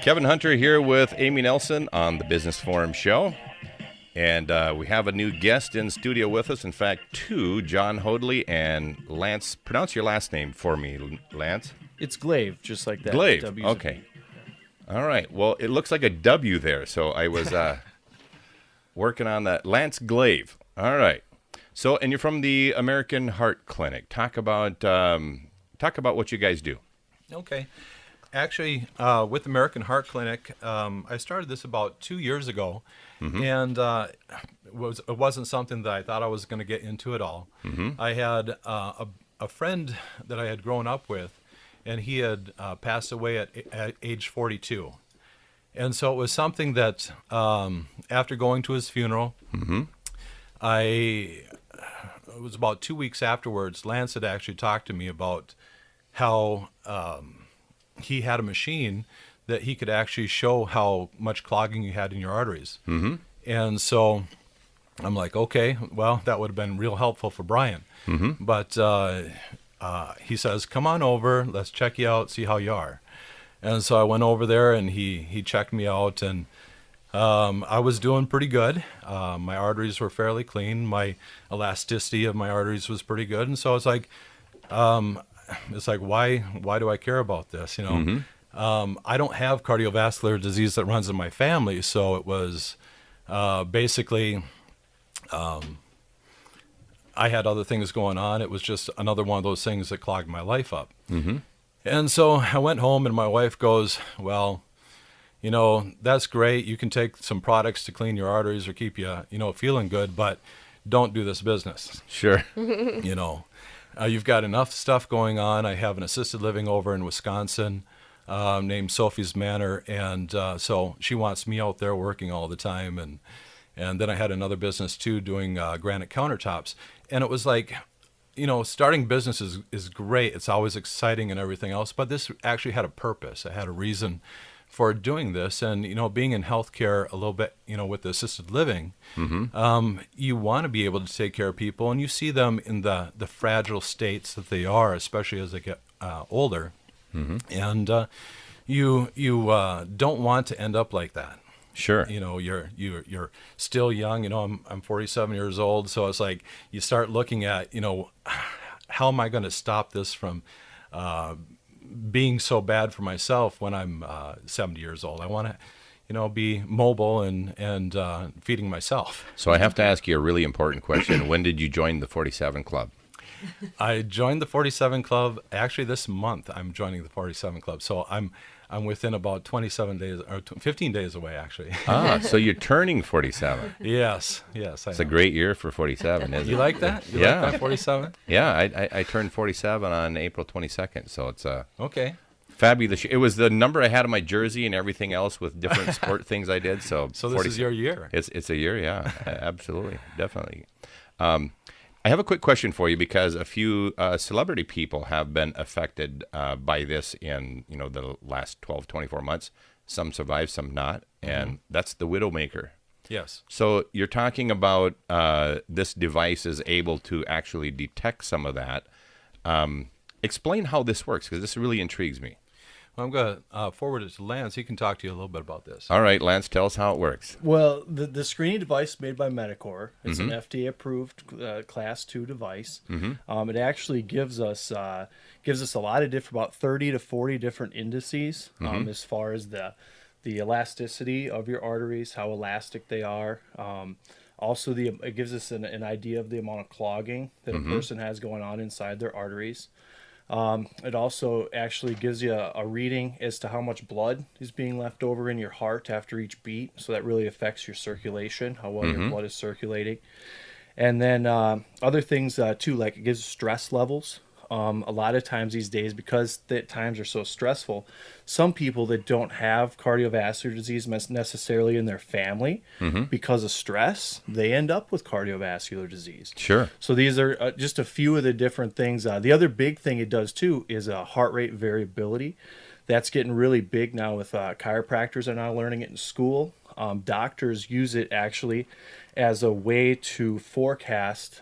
Kevin Hunter here with Amy Nelson on the Business Forum Show. And we have a new guest in studio with us. In fact, two, John Hoadley and Lance. Pronounce your last name for me, Lance. It's Glawe, just like that. Glawe, W's okay. All right. Well, it looks like a W there, so I was working on that. Lance Glawe. All right. So, and you're from the American Heart Clinic. Talk about what you guys do. Okay. Actually, with American Heart Clinic, I started this about 2 years ago, and it wasn't something that I thought I was going to get into at all. I had a friend that I had grown up with, and he had passed away at age 42. And so it was something that, after going to his funeral, it was about 2 weeks afterwards, Lance had actually talked to me about how he had a machine that he could actually show how much clogging you had in your arteries. And so I'm like, okay, well, that would have been real helpful for Brian. But he says, come on over, let's check you out, see how you are. And so I went over there, and he checked me out, and I was doing pretty good. My arteries were fairly clean. My elasticity of my arteries was pretty good. And so it's like, why do I care about this? You know, I don't have cardiovascular disease that runs in my family, so it was basically I had other things going on. It was just another one of those things that clogged my life up. And so I went home, and my wife goes, well, you know, that's great. You can take some products to clean your arteries or keep you, feeling good, but don't do this business. Sure. You know, you've got enough stuff going on. I have an assisted living over in Wisconsin named Sophie's Manor, and so she wants me out there working all the time. And then I had another business too, doing granite countertops. And it was like, starting business is great. It's always exciting and everything else, but this actually had a purpose. I had a reason for doing this. And, being in healthcare a little bit, with the assisted living, you want to be able to take care of people, and you see them in the fragile states that they are, especially as they get older. And you don't want to end up like that. Sure. You're still young. I'm 47 years old, so it's like you start looking at, how am I going to stop this from being so bad for myself when I'm 70 years old? I want to, be mobile and feeding myself. So I have to ask you a really important question. When did you join the 47 Club? I joined the 47 Club actually this month. I'm joining the 47 Club, so I'm within about 27 days or 15 days away, actually. So you're turning 47. Yes. It's a great year for 47, isn't it? You like that? You Yeah. like that 47? Yeah, I turned 47 on April 22nd, so it's Okay. fabulous. It was the number I had on my jersey and everything else with different sport things I did. So this is your year. It's a year, yeah, absolutely, definitely. I have a quick question for you because a few celebrity people have been affected by this in the last 12, 24 months. Some survived, some not, and that's the Widowmaker. Yes. So you're talking about this device is able to actually detect some of that. Explain how this works, because this really intrigues me. Well, I'm going to forward it to Lance. He can talk to you a little bit about this. All right, Lance, tell us how it works. Well, the screening device made by Medicor. It's an FDA-approved Class 2 device. It actually gives us a lot of different, about 30 to 40 different indices as far as the elasticity of your arteries, how elastic they are. Also, it gives us an idea of the amount of clogging that a person has going on inside their arteries. It also actually gives you a reading as to how much blood is being left over in your heart after each beat. So that really affects your circulation, how well your blood is circulating. And then other things too, like it gives stress levels. A lot of times these days, because the times are so stressful, some people that don't have cardiovascular disease necessarily in their family, because of stress, they end up with cardiovascular disease. Sure. So these are just a few of the different things. The other big thing it does too is heart rate variability. That's getting really big now with chiropractors are now learning it in school. Doctors use it actually as a way to forecast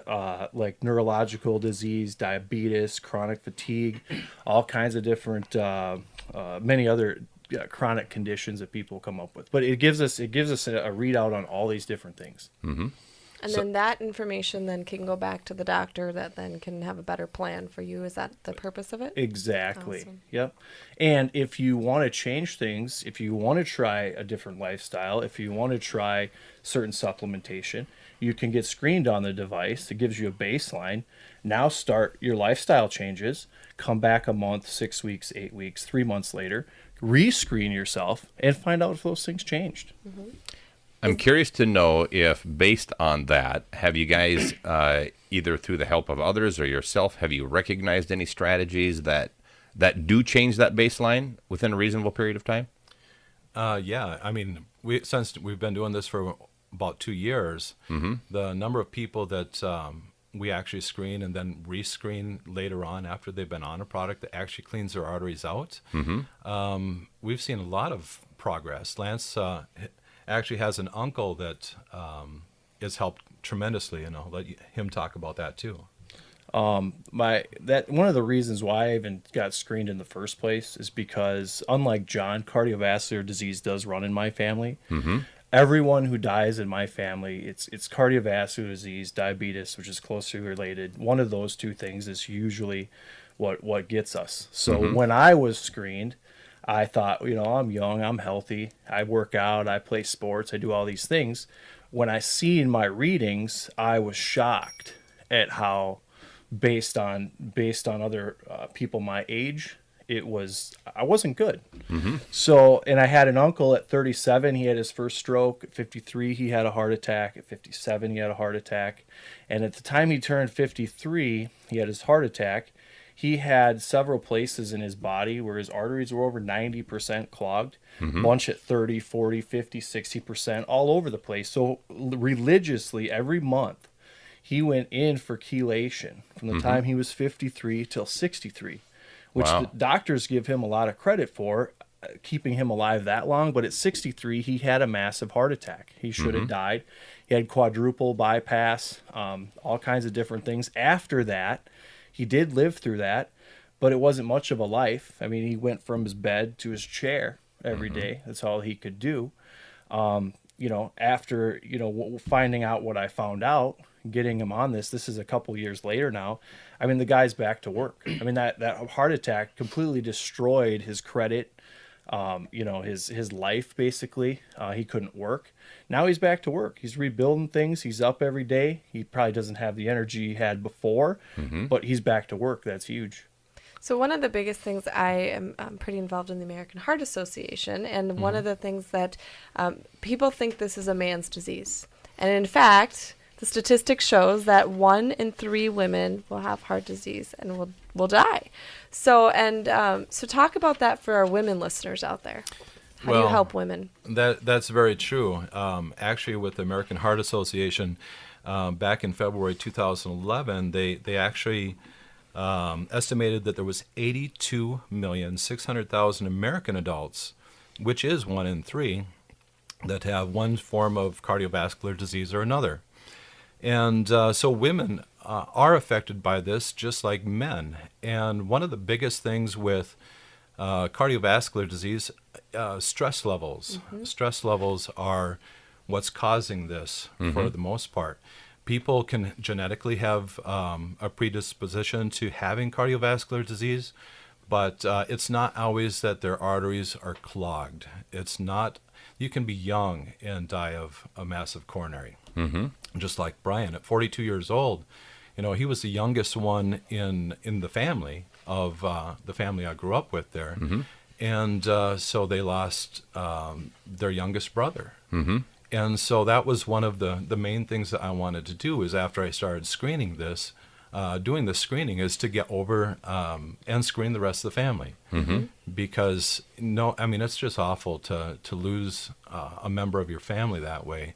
like neurological disease, diabetes, chronic fatigue, all kinds of different, many other chronic conditions that people come up with. But it gives us a readout on all these different things. Mm-hmm. And then that information then can go back to the doctor that then can have a better plan for you. Is that the purpose of it? Exactly. Awesome. Yep. And if you want to change things, if you want to try a different lifestyle, if you want to try certain supplementation, you can get screened on the device. It gives you a baseline. Now start your lifestyle changes, come back a month, 6 weeks, 8 weeks, 3 months later, re-screen yourself and find out if those things changed. Mm-hmm. I'm curious to know if, based on that, have you guys, either through the help of others or yourself, have you recognized any strategies that do change that baseline within a reasonable period of time? Yeah, I mean, since we've been doing this for about 2 years, the number of people that we actually screen and then rescreen later on after they've been on a product that actually cleans their arteries out, we've seen a lot of progress. Lance actually has an uncle that has helped tremendously, and I'll let him talk about that too. One of the reasons why I even got screened in the first place is because, unlike John, cardiovascular disease does run in my family. Everyone who dies in my family, it's cardiovascular disease, diabetes, which is closely related. One of those two things is usually what gets us. So when I was screened, I thought, I'm young, I'm healthy, I work out, I play sports, I do all these things. When I seen my readings, I was shocked at how, based on other people my age, I wasn't good. So, and I had an uncle at 37, he had his first stroke. At 53, he had a heart attack. At 57, he had a heart attack. And at the time he turned 53, he had his heart attack. He had several places in his body where his arteries were over 90% clogged, bunch at 30, 40, 50, 60%, all over the place. So religiously, every month, he went in for chelation from the time he was 53 till 63, which the doctors give him a lot of credit for, keeping him alive that long. But at 63, he had a massive heart attack. He should have died. He had quadruple bypass, all kinds of different things. After that, he did live through that, but it wasn't much of a life. I mean, he went from his bed to his chair every day. That's all he could do. After, finding out what I found out, getting him on this is a couple years later now. I mean, the guy's back to work. I mean, that heart attack completely destroyed his credit, his life, basically. He couldn't work. Now he's back to work. He's rebuilding things. He's up every day. He probably doesn't have the energy he had before, but he's back to work. That's huge. So one of the biggest things, I am pretty involved in the American Heart Association, and one of the things that people think this is a man's disease. And in fact, the statistic shows that 1 in 3 women will have heart disease and will die. So talk about that for our women listeners out there. How do you help women? That's very true. Actually, with the American Heart Association, back in February 2011, they actually estimated that there was 82,600,000 American adults, which is 1 in 3, that have one form of cardiovascular disease or another. And so women are affected by this just like men. And one of the biggest things with cardiovascular disease, stress levels. Stress levels are what's causing this for the most part. People can genetically have a predisposition to having cardiovascular disease, but it's not always that their arteries are clogged. It's not. You can be young and die of a massive coronary. Just like Brian, at 42 years old, he was the youngest one in the family of the family I grew up with there. And so they lost their youngest brother. And so that was one of the main things that I wanted to do is after I started screening this, doing the screening is to get over and screen the rest of the family. Because, it's just awful to lose a member of your family that way.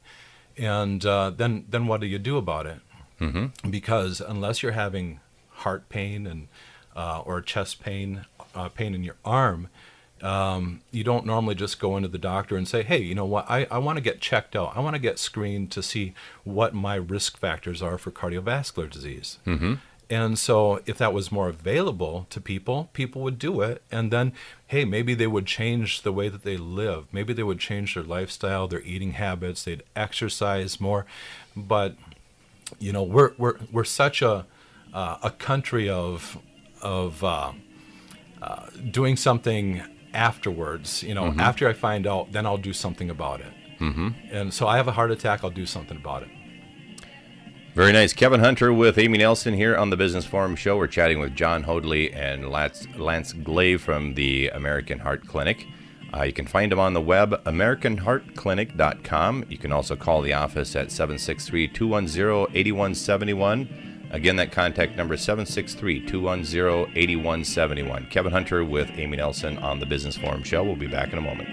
And then what do you do about it? Because unless you're having heart pain and or chest pain, pain in your arm, you don't normally just go into the doctor and say, hey, you know what, I want to get checked out. I want to get screened to see what my risk factors are for cardiovascular disease. And so if that was more available to people, people would do it. And then, hey, maybe they would change the way that they live. Maybe they would change their lifestyle, their eating habits. They'd exercise more. But, you know, we're such a country of doing something afterwards. You know, after I find out, then I'll do something about it. And so I have a heart attack, I'll do something about it. Very nice. Kevin Hunter with Amy Nelson here on the Business Forum Show. We're chatting with John Hoadley and Lance Glawe from the American Heart Clinic. You can find them on the web, AmericanHeartClinic.com. You can also call the office at 763-210-8171. Again, that contact number is 763-210-8171. Kevin Hunter with Amy Nelson on the Business Forum Show. We'll be back in a moment.